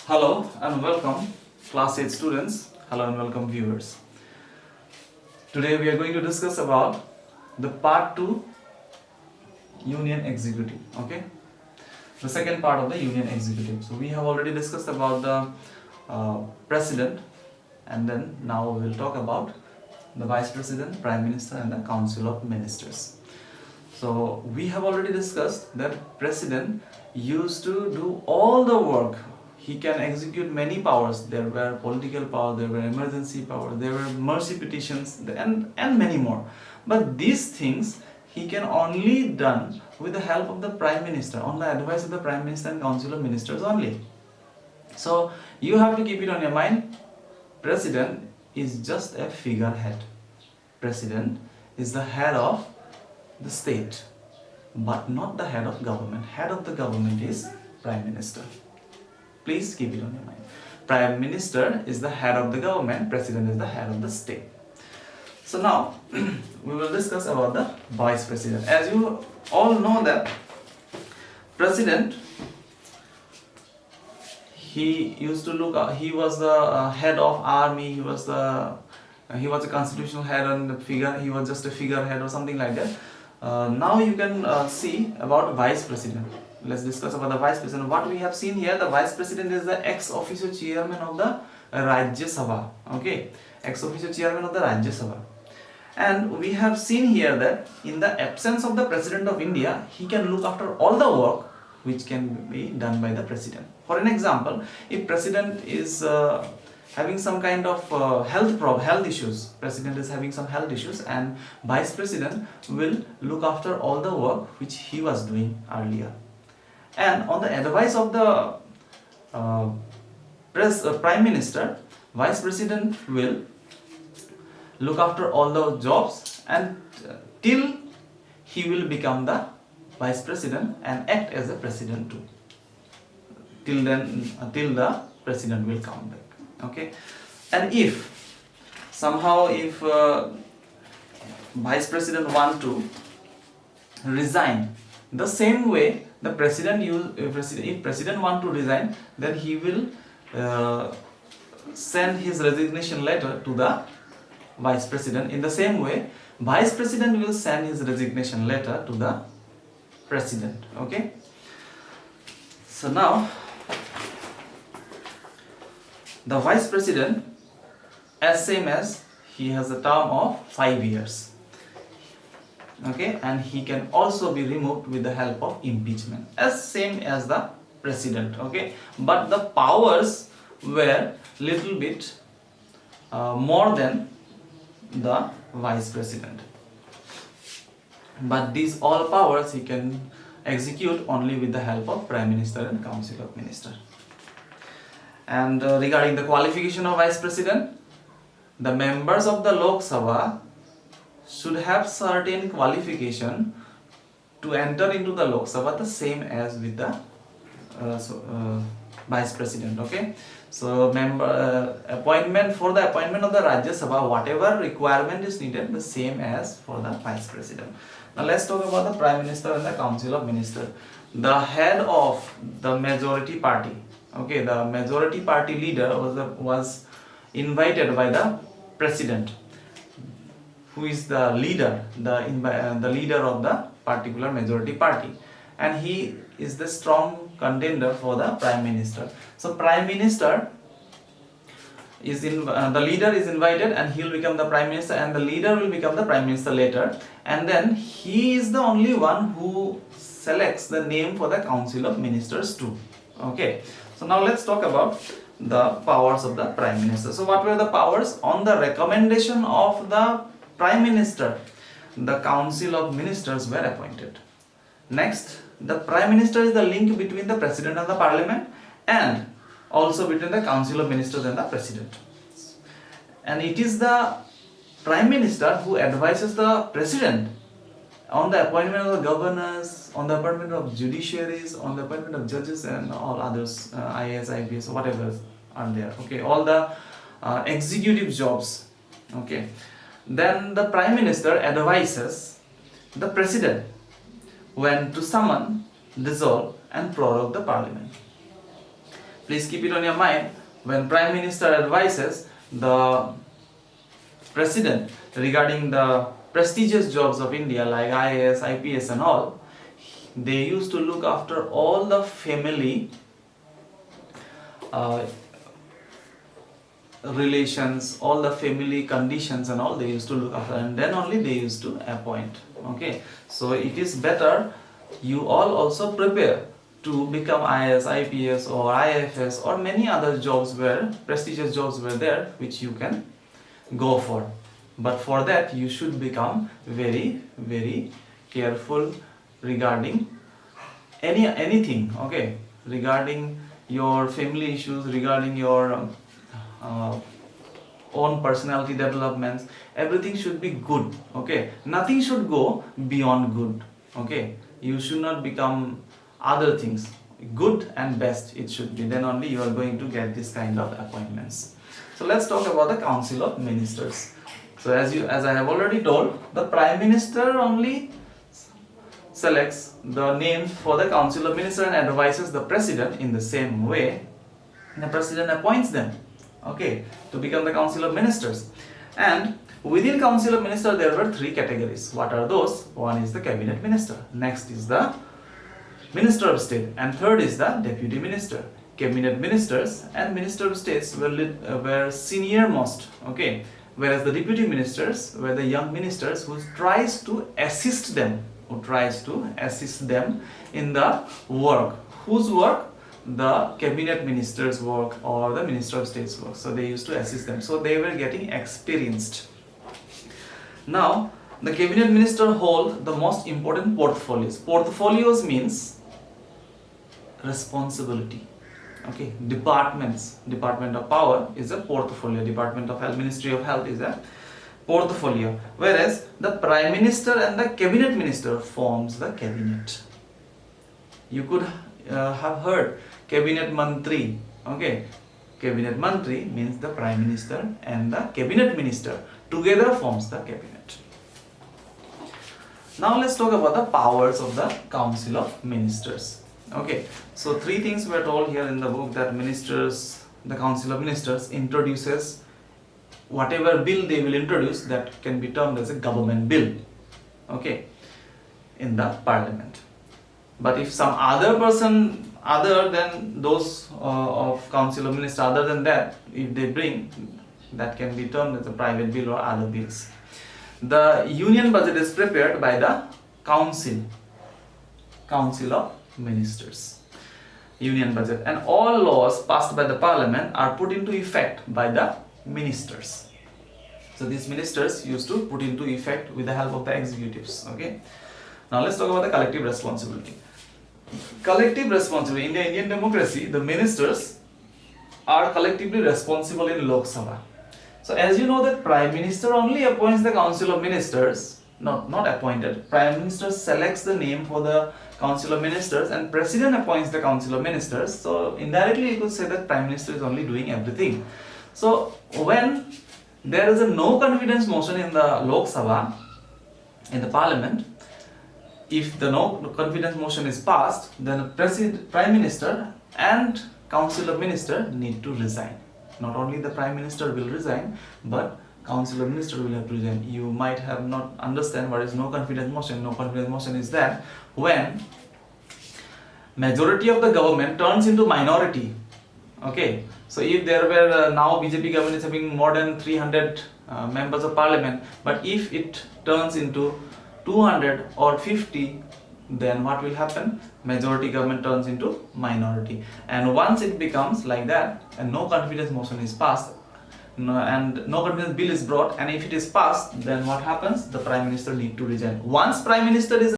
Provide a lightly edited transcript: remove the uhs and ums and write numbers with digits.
Hello and welcome, class 8 students. Hello and welcome, viewers. Today we are going to discuss about the part 2 Union Executive. Okay, the second part of the Union Executive. So we have already discussed about the President, and then now we will talk about the Vice President, Prime Minister, and the Council of Ministers. So we have already discussed that President used to do all the work. He can execute many powers. There were political power, there were emergency power, there were mercy petitions, and many more. But these things he can only done with the help of the Prime Minister, on the advice of the Prime Minister and Council of Ministers only. So you have to keep it on your mind. President is just a figurehead. President is the head of the state, but not the head of government. Head of the government is Prime Minister. Please keep it on your mind. Prime Minister is the head of the government, President is the head of the state. So now we will discuss about the Vice President. As you all know that President, he used to look, he was the head of army, he was a constitutional head and the figure, he was just a figurehead or something like that. Now you can see about Vice President. Let's discuss about the Vice President. What we have seen here, the Vice President is the ex officio chairman of the Rajya Sabha. Okay, ex officio chairman of the Rajya Sabha. And we have seen here that in the absence of the President of India, he can look after all the work which can be done by the President. For an example, if President is having some kind of health issues, President is having some health issues, and Vice President will look after all the work which he was doing earlier. And on the advice of the Prime Minister, Vice President will look after all the jobs and till he will become the Vice President and act as a President too. Till then, till the President will come back. Okay, and if somehow Vice President want to resign, the same way the President if President want to resign, then he will send his resignation letter to the Vice President. In the same way, Vice President will send his resignation letter to the President. Okay, so now the Vice President, as same as he has a term of 5 years. Okay, and he can also be removed with the help of impeachment, as same as the President. Okay, but the powers were little bit more than the Vice President. But these all powers he can execute only with the help of Prime Minister and Council of Ministers. And regarding the qualification of Vice President, the members of the Lok Sabha should have certain qualification to enter into the Lok Sabha, the same as with the Vice President. Okay, so appointment of the Rajya Sabha, whatever requirement is needed, the same as for the Vice President. Now let's talk about the Prime Minister and the Council of Ministers. The head of the majority party, okay, the majority party leader was invited by the President, who is the leader, the leader of the particular majority party, and he is the strong contender for the Prime Minister. So Prime Minister is the leader is invited, and he will become the Prime Minister, and the leader will become the Prime Minister later, and then he is the only one who selects the name for the Council of Ministers too. Okay, so now let's talk about the powers of the Prime Minister. So what were the powers? On the recommendation of the Prime Minister, the Council of Ministers were appointed. Next, the Prime Minister is the link between the President and the Parliament, and also between the Council of Ministers and the President. And it is the Prime Minister who advises the President on the appointment of the governors, on the appointment of judiciaries, on the appointment of judges and all others, IAS, IPS, whatever are there. Okay, all the executive jobs. Okay, then the Prime Minister advises the President when to summon, dissolve and prorogue the Parliament. Please keep it on your mind. When Prime Minister advises the President regarding the prestigious jobs of India like IAS, IPS and all, they used to look after all the family relations, all the family conditions and all they used to look after, and then only they used to appoint. Okay, so it is better you all also prepare to become IAS, IPS or IFS or many other jobs where prestigious jobs were there which you can go for. But for that you should become very careful regarding anything, okay, regarding your family issues, regarding your own personality developments. Everything should be good, okay, nothing should go beyond good, okay. You should not become other things. Good and best it should be, then only you are going to get this kind of appointments. So let's talk about the Council of Ministers. So as I have already told, the Prime Minister only selects the names for the Council of Ministers and advises the President in the same way. The President appoints them, okay, to become the Council of Ministers. And within Council of Ministers there were three categories. What are those? One is the Cabinet Minister, next is the Minister of State, and third is the Deputy Minister. Cabinet Ministers and Minister of States were senior most, okay, whereas the Deputy Ministers were the young ministers who tries to assist them in the work. Whose work? The Cabinet Minister's work or the Minister of State's work. So they used to assist them, so they were getting experienced. Now the Cabinet Minister hold the most important portfolios. Portfolios means responsibility, okay. Departments, Department of Power is a portfolio, Department of Health, Ministry of Health is a portfolio, whereas the Prime Minister and the Cabinet Minister forms the cabinet. You could have heard Cabinet Mantri, okay. Cabinet Mantri means the Prime Minister and the Cabinet Minister together forms the cabinet. Now let's talk about the powers of the Council of Ministers. Okay, so three things were told here in the book, that ministers, the Council of Ministers introduces whatever bill they will introduce that can be termed as a government bill, okay, in the Parliament. But if some other person other than those of Council of Ministers, other than that, if they bring, that can be termed as a private bill or other bills. The union budget is prepared by the Council of Ministers, union budget, and all laws passed by the Parliament are put into effect by the ministers. So these ministers used to put into effect with the help of the executives, okay. Now let's talk about the collective responsibility. Collective responsibility in the Indian democracy, the ministers are collectively responsible in Lok Sabha. So as you know that Prime Minister only appoints the Council of Ministers, not appointed. Prime Minister selects the name for the Council of Ministers and President appoints the Council of Ministers. So indirectly you could say that Prime Minister is only doing everything. So when there is a no confidence motion in the Lok Sabha, in the Parliament, if the no confidence motion is passed, then the Prime Minister and Council of Ministers need to resign. Not only the Prime Minister will resign, but Council of Ministers will have to resign. You might have not understand what is no confidence motion. No confidence motion is that when majority of the government turns into minority, okay. So if there were now BJP government is having more than 300 members of Parliament, but if it turns into 200 or 50, then what will happen? Majority government turns into minority, and once it becomes like that and no confidence motion is passed, and no confidence bill is brought, and if it is passed, then what happens? The Prime Minister need to resign. Once Prime Minister is